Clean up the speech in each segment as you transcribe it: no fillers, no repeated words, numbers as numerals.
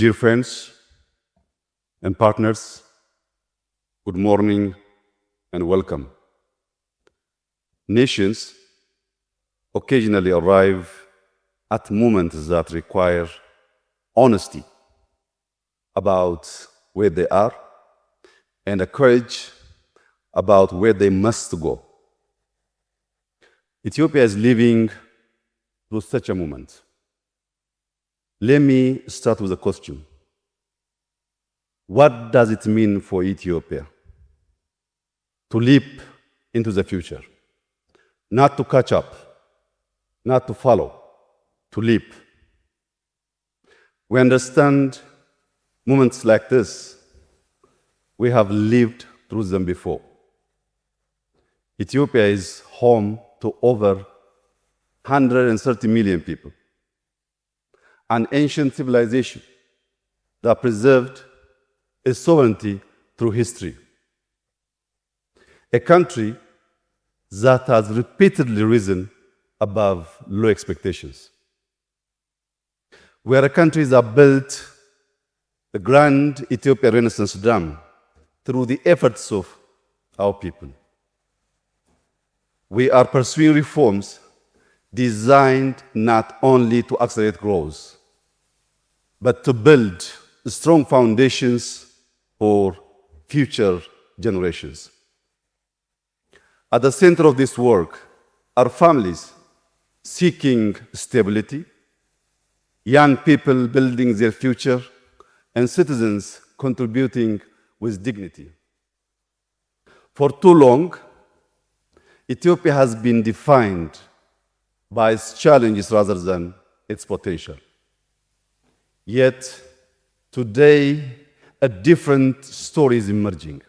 Dear friends and partners, good morning and welcome. Nations occasionally arrive at moments that require honesty about where they are and a courage about where they must go. Ethiopia is living through such a moment. Let me start with a question. What does it mean for Ethiopia to leap into the future? Not to catch up, not to follow, to leap. We understand moments like this. We have lived through them before. Ethiopia is home to over 130 million people. An ancient civilization that preserved its sovereignty through history. A country that has repeatedly risen above low expectations. We are a country that built the grand Ethiopia Renaissance Dam through the efforts of our people. We are pursuing reforms designed not only to accelerate growth, but to build strong foundations for future generations. At the center of this work are families seeking stability, young people building their future, and citizens contributing with dignity. For too long, Ethiopia has been defined by its challenges rather than its potential. Yet, today, a different story is emerging.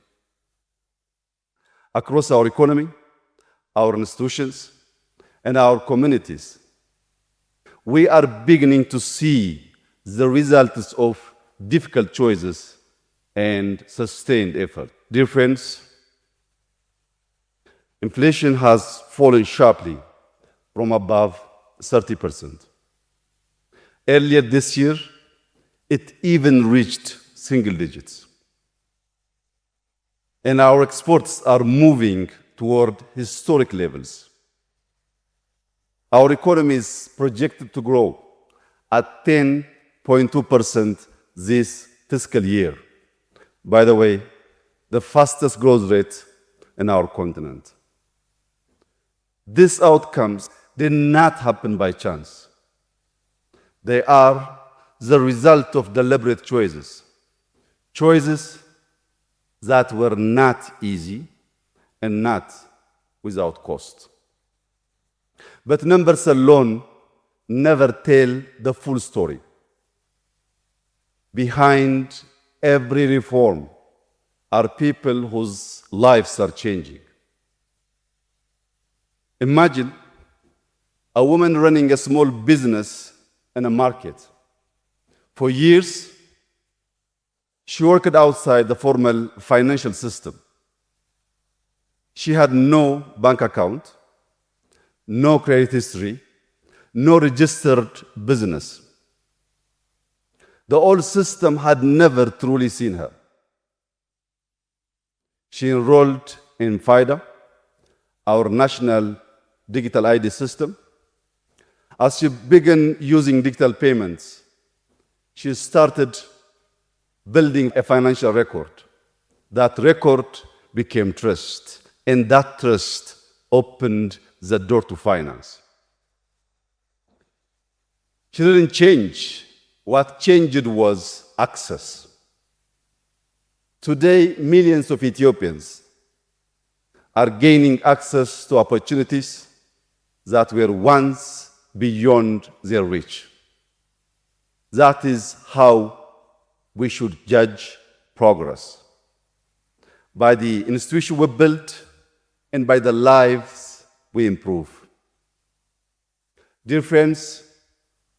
Across our economy, our institutions, and our communities, we are beginning to see the results of difficult choices and sustained effort. Dear friends, inflation has fallen sharply from above 30%. Earlier this year, it even reached single digits. And our exports are moving toward historic levels. Our economy is projected to grow at 10.2% this fiscal year. By the way, the fastest growth rate in our continent. These outcomes did not happen by chance. They are the result of deliberate choices. Choices that were not easy and not without cost. But numbers alone never tell the full story. Behind every reform are people whose lives are changing. Imagine a woman running a small business in a market. For years, she worked outside the formal financial system. She had no bank account, no credit history, no registered business. The old system had never truly seen her. She enrolled in FIDA, our national digital ID system. As she began using digital payments, she started building a financial record. That record became trust, and that trust opened the door to finance. She didn't change. What changed was access. Today, millions of Ethiopians are gaining access to opportunities that were once beyond their reach. That is how we should judge progress. By the institution we built and by the lives we improve. Dear friends,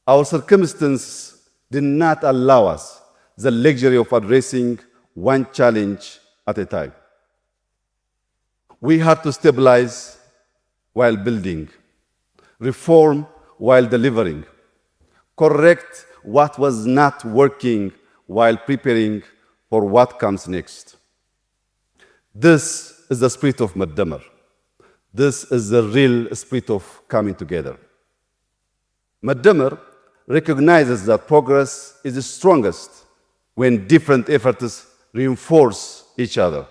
our circumstances did not allow us the luxury of addressing one challenge at a time. We had to stabilize while building, reform while delivering, correct what was not working while preparing for what comes next. This is the spirit of Medemer. This is the real spirit of coming together. Medemer recognizes that progress is strongest when different efforts reinforce each other.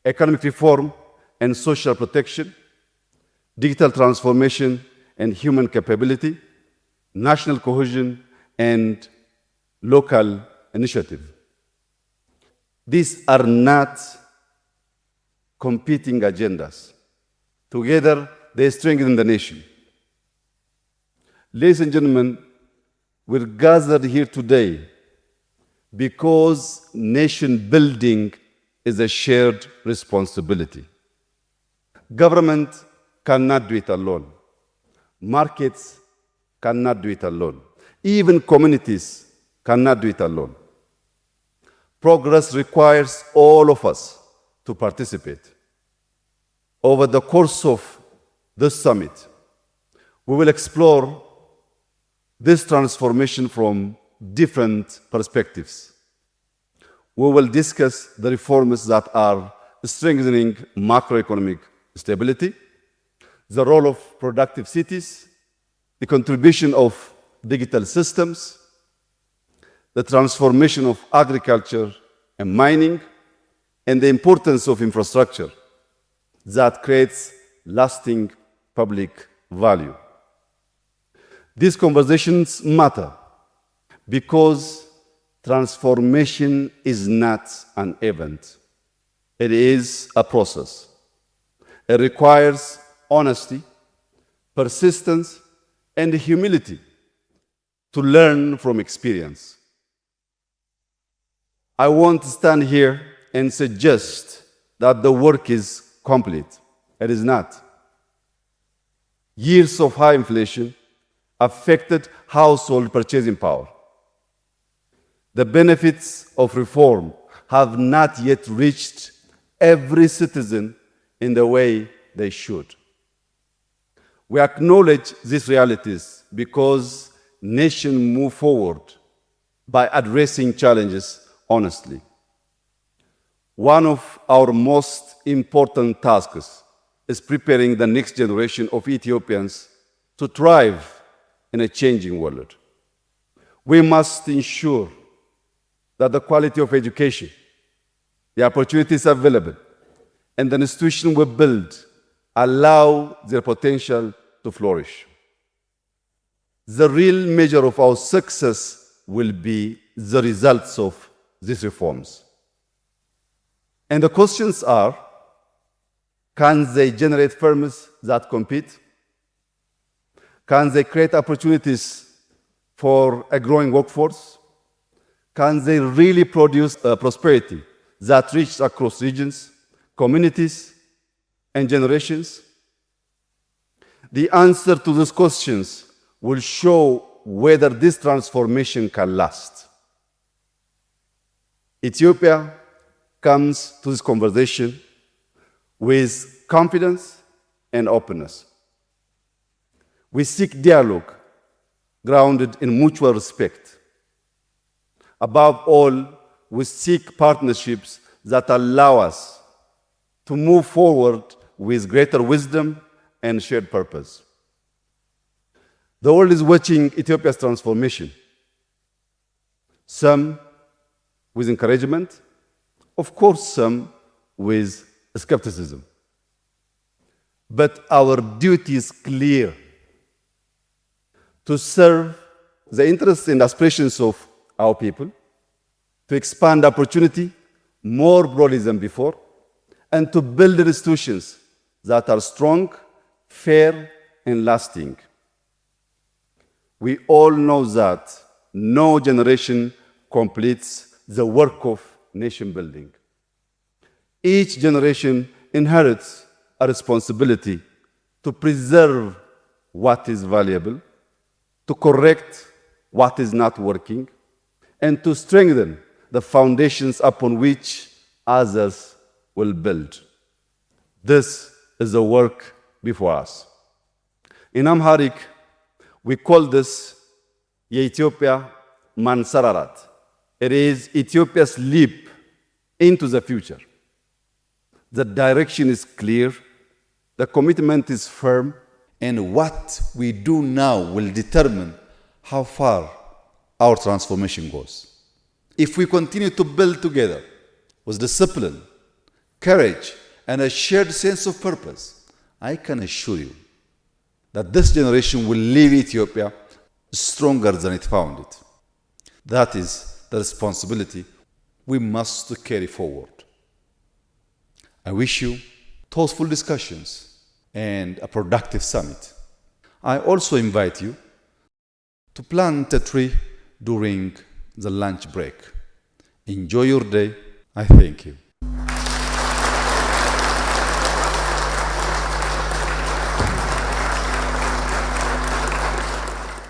Economic reform and social protection, digital transformation and human capability, national cohesion and local initiative. These are not competing agendas. Together, they strengthen the nation. Ladies and gentlemen, we're gathered here today because nation building is a shared responsibility. Government cannot do it alone. Markets cannot do it alone. Even communities cannot do it alone. Progress requires all of us to participate. Over the course of this summit, we will explore this transformation from different perspectives. We will discuss the reforms that are strengthening macroeconomic stability, the role of productive cities, the contribution of digital systems, the transformation of agriculture and mining, and the importance of infrastructure that creates lasting public value. These conversations matter because transformation is not an event. It is a process. It requires honesty, persistence, and humility to learn from experience. I won't stand here and suggest that the work is complete. It is not. Years of high inflation affected household purchasing power. The benefits of reform have not yet reached every citizen in the way they should. We acknowledge these realities because nations move forward by addressing challenges honestly. One of our most important tasks is preparing the next generation of Ethiopians to thrive in a changing world. We must ensure that the quality of education, the opportunities available, and the institutions we build allow their potential to flourish. The real measure of our success will be the results of these reforms. And the questions are, can they generate firms that compete? Can they create opportunities for a growing workforce? Can they really produce prosperity that reaches across regions, communities, and generations? The answer to these questions will show whether this transformation can last. Ethiopia comes to this conversation with confidence and openness. We seek dialogue grounded in mutual respect. Above all, we seek partnerships that allow us to move forward with greater wisdom and shared purpose. The world is watching Ethiopia's transformation, some with encouragement, of course, some with skepticism. But our duty is clear: to serve the interests and aspirations of our people, to expand opportunity more broadly than before, and to build institutions that are strong, fair, and lasting. We all know that no generation completes the work of nation building. Each generation inherits a responsibility to preserve what is valuable, to correct what is not working, and to strengthen the foundations upon which others will build. This is the work before us. In Amharic, we call this የኢትዮጵያ ማንሰራራት It is Ethiopia's leap into the future. The direction is clear, the commitment is firm, and what we do now will determine how far our transformation goes. If we continue to build together with discipline, courage, and a shared sense of purpose, I can assure you that this generation will leave Ethiopia stronger than it found it. That is the responsibility we must carry forward. I wish you thoughtful discussions and a productive summit. I also invite you to plant a tree during the lunch break. Enjoy your day. I thank you.